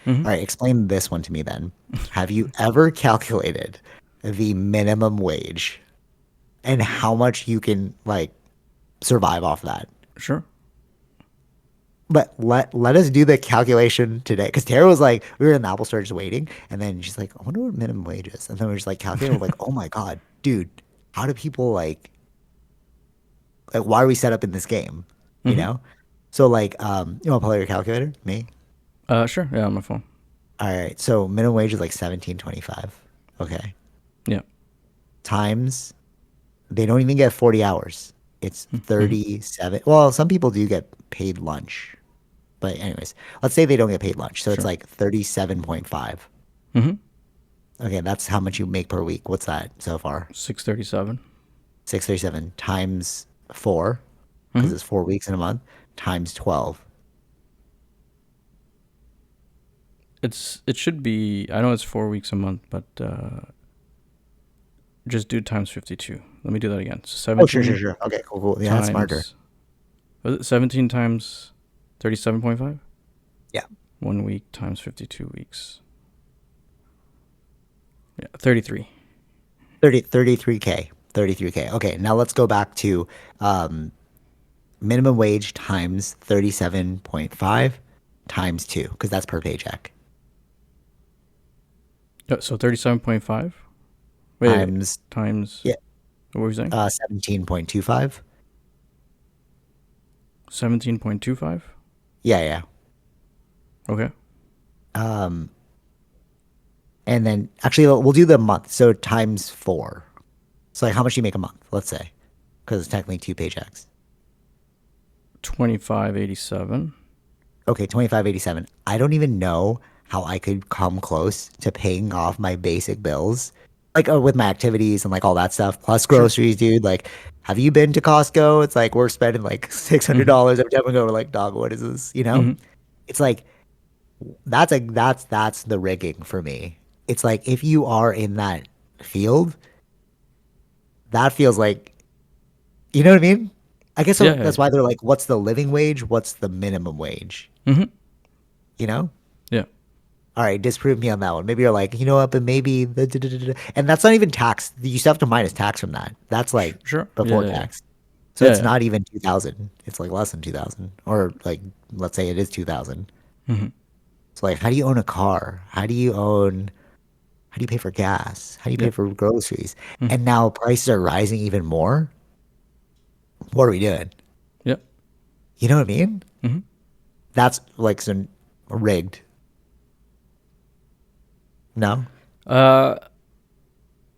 Hmm. All right, explain this one to me then. Have you ever calculated the minimum wage and how much you can like survive off that? Sure. But let us do the calculation today. Because Tara was like, we were in the Apple store just waiting, and then she's like, I wonder what minimum wage is. And then we are just like calculating. We're like, oh my God, dude, how do people why are we set up in this game? You Hmm. know? So you want to pull out your calculator? Me? Sure. Yeah, on my phone. All right. So minimum wage is like 17.25. Okay. Yeah. Times they don't even get 40 hours. It's Hmm. 37. Well, some people do get paid lunch. But anyways, let's say they don't get paid lunch. So it's Sure. like 37.5. Hmm. Okay, that's how much you make per week. What's that so far? 637. 637 times 4 because Hmm. it's 4 weeks in a month times 12. It should be. I know it's 4 weeks a month, but just do times 52. Let me do that again. So Oh, sure, sure, 17 sure. Okay, cool, cool. Yeah, that's smarter. times, was it 17 times 37.5? Yeah. 1 week times 52 weeks. Yeah, 33. 33K. 33K. Okay, now let's go back to um, minimum wage times 37.5 times 2 because that's per paycheck. So 37.5? Wait, Times, times, yeah, what were you saying? 17.25. 17.25? Yeah, yeah. Okay. Um, and then actually we'll do the month. So times 4. So like how much do you make a month, let's say, because it's technically 2 paychecks. 25.87. Okay, 25.87. I don't even know how I could come close to paying off my basic bills, like with my activities and like all that stuff, plus Sure. groceries, dude. Like, have you been to Costco? It's like we're spending like six hundred Mm-hmm. dollars every time we go. We're like, dog, what is this? You know? Mm-hmm. It's like that's the rigging for me. It's like if you are in that field, that feels like you know what I mean? I guess so Yeah, yeah, that's yeah. why they're like, what's the living wage? What's the minimum wage? Mm-hmm. You know? Yeah. All right, disprove me on that one. Maybe you're like, you know what, but maybe and that's not even tax. You still have to minus tax from that. That's like Sure. Yeah, before yeah, yeah. tax. So Yeah, it's yeah. not even 2000. It's like less than 2000 or like let's say it is 2000. Mm-hmm. So like how do you own a car? How do you pay for gas? How do you Yeah. pay for groceries? Mm-hmm. And now prices are rising even more. What are we doing? Yeah. You know what I mean? Mm-hmm. That's like some rigged. No? Uh,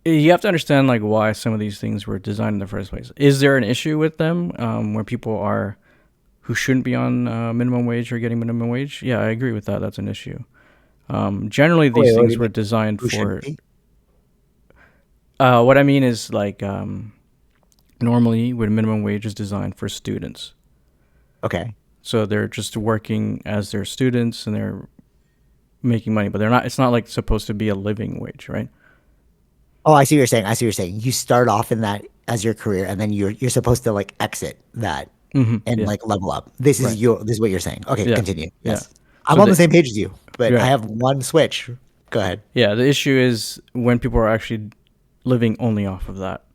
you have to understand like why some of these things were designed in the first place. Is there an issue with them where people are who shouldn't be on minimum wage or getting minimum wage? Yeah, I agree with that. That's an issue. Generally, Oh, wait, these what do things you were mean? designed Who shouldn't for. be? What I mean is like normally, when minimum wage is designed for students, Okay. so they're just working as their students and they're making money, but they're not. It's not like supposed to be a living wage, right? Oh, I see what you're saying. I see what you're saying. You start off in that as your career, and then you're supposed to like exit that Mm-hmm. and Yeah. like level up. Right. This is what you're saying. Okay, Yeah. continue. Yeah. Yes, I'm So on the same page as you, but I right. have one switch. Go ahead. Yeah. The issue is when people are actually living only off of that.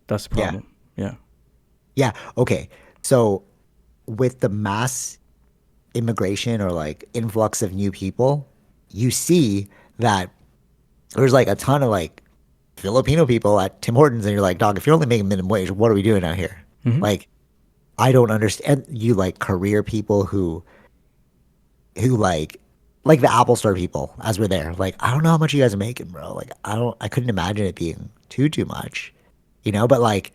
That's the Yeah, problem. Yeah. yeah. Okay. So with the mass immigration or like influx of new people, you see that there's like a ton of like Filipino people at Tim Hortons, and you're like, dog, if you're only making minimum wage, what are we doing out here? Mm-hmm. Like, I don't understand you like career people who like the Apple Store people as we're there. Like, I don't know how much you guys are making, bro. Like, I couldn't imagine it being too much, but like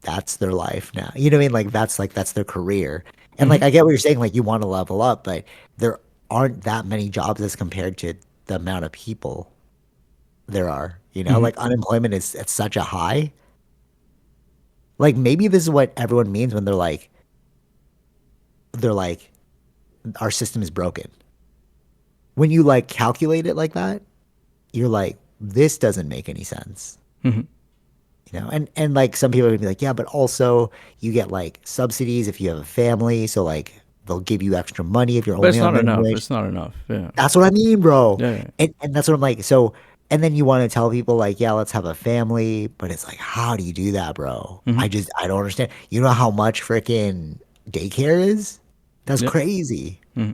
that's their life now. You know what I mean? Like that's their career. And Mm-hmm. like I get what you're saying, like you want to level up, but there aren't that many jobs as compared to the amount of people there are. Mm-hmm. Like unemployment is at such a high. Like maybe this is what everyone means when they're like our system is broken. When you like calculate it like that, you're like, this doesn't make any sense. Mm-hmm. And like some people are gonna be like, yeah, but also you get like subsidies if you have a family. So like they'll give you extra money if you're But only it's on not minimum enough. wage. It's not enough. Yeah. That's what I mean, bro. Yeah. Yeah. And that's what I'm like. So, and then you want to tell people like, yeah, let's have a family, but it's like, how do you do that, bro? Mm-hmm. I don't understand. You know how much freaking daycare is? That's Yep. crazy, Mm-hmm.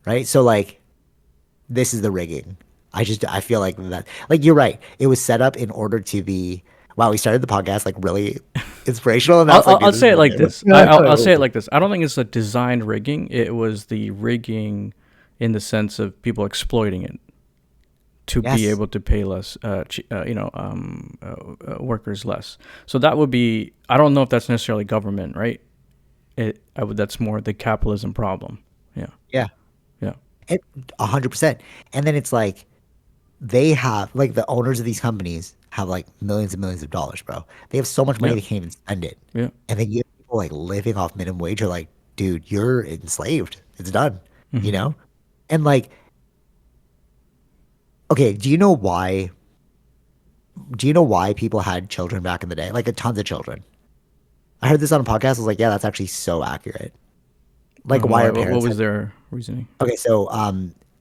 right? So like, this is the rigging. I feel like that, like you're right. It was set up in order to be. Wow, we started the podcast like really inspirational, and now I'll, it's like, I'll, dude, I'll this is say it like bullshit. this. I'll say it like this. I don't think it's a designed rigging. It was the rigging in the sense of people exploiting it to be Yes, able to pay less, workers less. So that would be. I don't know if that's necessarily government, right? That's more the capitalism problem. Yeah. yeah, Yeah. 100%. And then it's like they have like the owners of these companies have like millions and millions of dollars, bro. They have so much money Yeah. they can't even spend it. Yeah. And then you have people like living off minimum wage are like, dude, you're enslaved. It's done. You Mm-hmm. know? And like, okay, do you know why people had children back in the day? Like a tons of children. I heard this on a podcast. I was like, yeah, that's actually so accurate. Like why Why? our What parents was had their reasoning? okay, so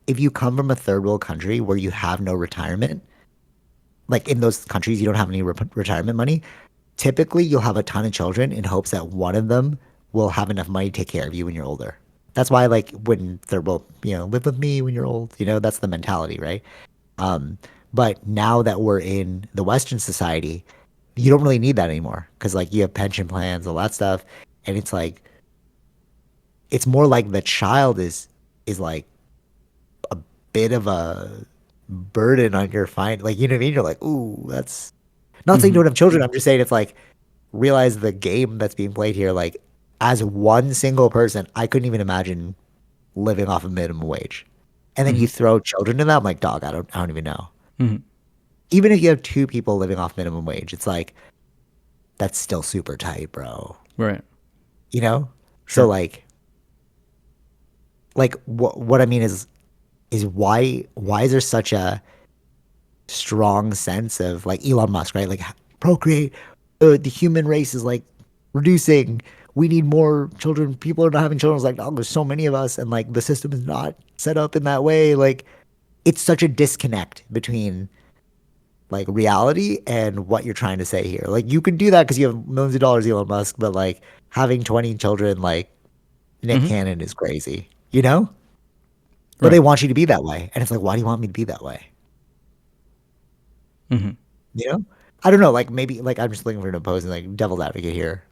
if you come from a third world country where you have no retirement, like in those countries you don't have any retirement money, typically you'll have a ton of children in hopes that one of them will have enough money to take care of you when you're older. That's why like when they're both, live with me when you're old, that's the mentality, right? Um, but now that we're in the Western society, you don't really need that anymore because like you have pension plans, all that stuff, and it's like it's more like the child is like a bit of a burden on your like you know what I mean? You're like, ooh, that's not saying you Mm-hmm. don't have children. I'm just saying it's like realize the game that's being played here. Like as one single person, I couldn't even imagine living off of minimum wage. And then Mm-hmm. you throw children in that, I'm like, dog, I don't even know. Mm-hmm. Even if you have two people living off minimum wage, it's like that's still super tight, bro. Right. You know? So Sure. like what I mean is why is there such a strong sense of like Elon Musk, right? Like procreate, the human race is like reducing. We need more children. People are not having children. It's like, oh, there's so many of us, and like the system is not set up in that way. Like it's such a disconnect between like reality and what you're trying to say here. Like you can do that because you have millions of dollars, Elon Musk, but like having 20 children like Nick Mm-hmm. Cannon is crazy, you know? But they Right. want you to be that way. And it's like, why do you want me to be that way? Mm-hmm. You know? I don't know. Like maybe like I'm just looking for an opposing like devil's advocate here.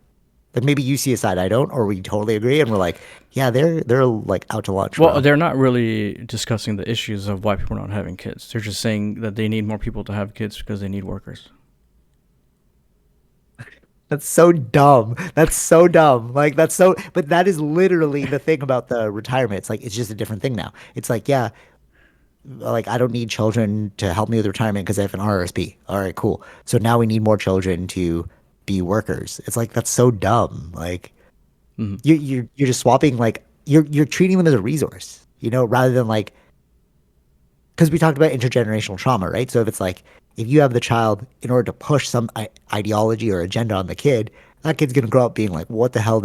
Like maybe you see a side I don't, or we totally agree and we're like, yeah, they're like out to lunch, Well, bro. they're not really discussing the issues of why people are not having kids. They're just saying that they need more people to have kids because they need workers. That's so dumb. That's so dumb. Like that's so but that is literally the thing about the retirement. It's like it's just a different thing now. It's like, yeah, like I don't need children to help me with retirement because I have an RSP. All right, cool. So now we need more children to be workers. It's like that's so dumb. Like Mm-hmm. you're just swapping like you're treating them as a resource, rather than like because we talked about intergenerational trauma, right? So if it's like if you have the child in order to push some ideology or agenda on the kid, that kid's gonna grow up being like, what the hell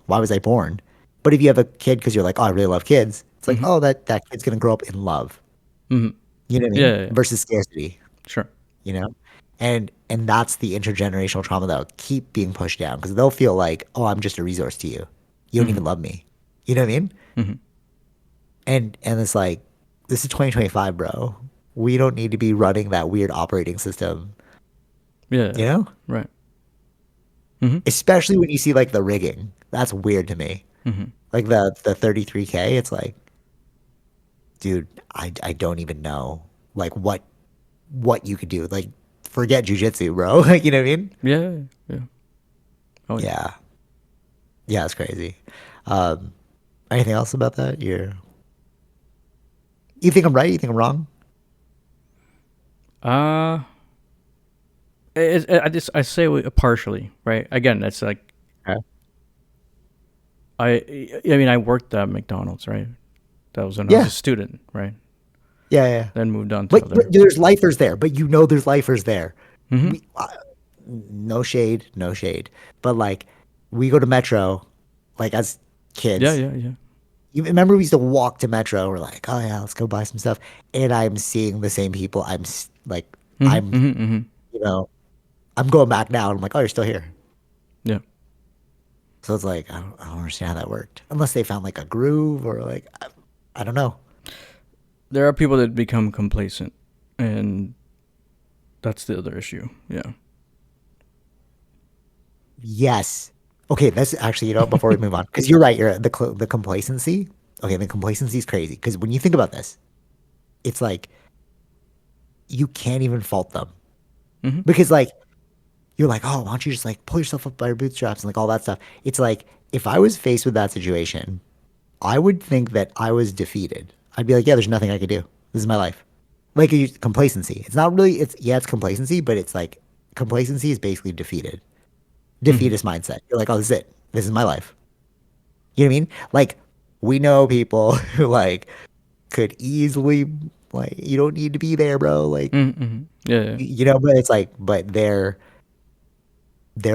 why was I born? But if you have a kid because you're like, oh, I really love kids, it's like, Mm-hmm. oh, that kid's gonna grow up in love. Mm-hmm. You know what I Yeah, mean? yeah, yeah. Versus scarcity, Sure. you know? And that's the intergenerational trauma that'll keep being pushed down because they'll feel like, oh, I'm just a resource to you. You don't Mm-hmm. even love me. You know what I mean? Mm-hmm. And it's like, this is 2025, bro. We don't need to be running that weird operating system, Yeah, yeah, you know? right. Mm-hmm. Especially when you see like the rigging. That's weird to me. Mm-hmm. Like the 33K, it's like, dude, I don't even know like what you could do. Like forget jujitsu, bro. Like, you know what I mean? Yeah, yeah, yeah. Oh yeah. Yeah. Yeah, it's crazy. Um, anything else about that? You think I'm right? You think I'm wrong? Uh, I say partially, right? Again, that's like Okay. I mean I worked at McDonald's, right? That was when I was a Yeah. student, right? Yeah, yeah. Then moved on to But other. there's lifers there. But there's lifers there. Mm-hmm. We no shade, no shade. But like we go to Metro, like as Yeah, kids. yeah, yeah. You remember we used to walk to Metro. We're like, oh yeah, let's go buy some stuff. And I'm seeing the same people. Like, Hmm, I'm, hmm, hmm. you know, I'm going back now. And I'm like, oh, you're still here. Yeah. So it's like, I don't understand how that worked. Unless they found like a groove or like, I don't know. There are people that become complacent, and that's the other issue. Yeah. Yes. Okay, that's actually, before we move on, because you're right, the complacency. Okay, the complacency is crazy. Because when you think about this, it's like you can't even fault them. Hmm. Because like you're like, oh, why don't you just like pull yourself up by your bootstraps and like all that stuff. It's like if I was faced with that situation, I would think that I was defeated. I'd be like, yeah, there's nothing I could do. This is my life. Like complacency. It's not really. It's yeah, it's complacency, but it's like complacency is basically Hmm. defeatist mindset. You're like, oh, this is it. This is my life. You know what I mean? Like we know people who like could easily like you don't need to be there, bro. Like Hmm. Yeah, yeah. but it's like but they're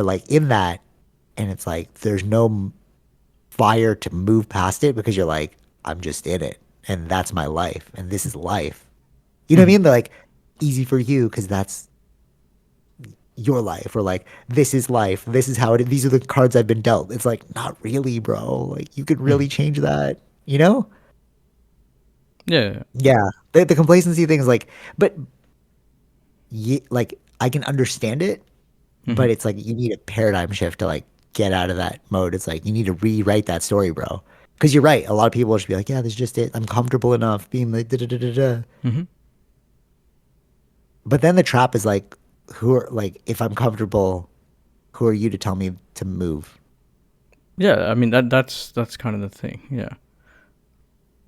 like in that and it's like there's no fire to move past it because you're like I'm just in it and that's my life and this is life. You know what I Hmm. mean? They're like easy for you because that's your life or like this is life. This is how it. These are the cards I've been dealt. It's like not really, bro. Like you could Hmm. really change that. You know? Yeah. Yeah. The complacency thing is like, but like I can understand it, Hmm. but it's like you need a paradigm shift to like get out of that mode. It's like you need to rewrite that story, bro. Because you're right. A lot of people will just be like, yeah, this is just it. I'm comfortable enough being like da da da da da. Hmm. But then the trap is like, who are like, if I'm comfortable, who are you to tell me to move? Yeah. I mean that's kind of the thing. Yeah.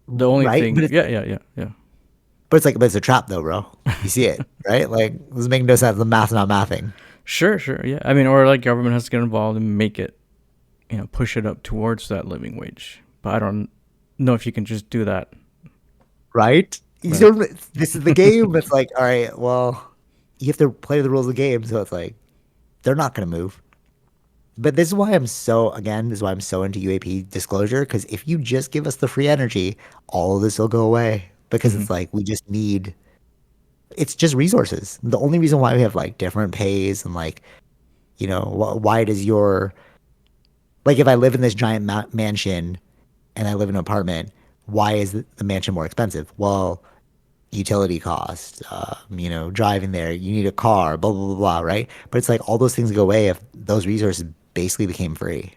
The only Right? thing. Yeah, yeah, yeah, yeah. But it's a trap though, bro. You see it, right? Like this making no sense. The math's not mathing. Sure, sure. Yeah. I mean, or like government has to get involved and make it, push it up towards that living wage. But I don't know if you can just do that. Right? Right. This is the game. It's like, all right, well, you have to play the rules of the game. So it's like, they're not going to move. But this is why I'm so into UAP disclosure. Because if you just give us the free energy, all of this will go away. Because Hmm. it's like, it's just resources. The only reason why we have like different pays and like, why does like if I live in this giant mansion and I live in an apartment, why is the mansion more expensive? Well, utility costs, driving there, you need a car, blah, blah, blah, blah, right? But it's like all those things go away if those resources basically became free.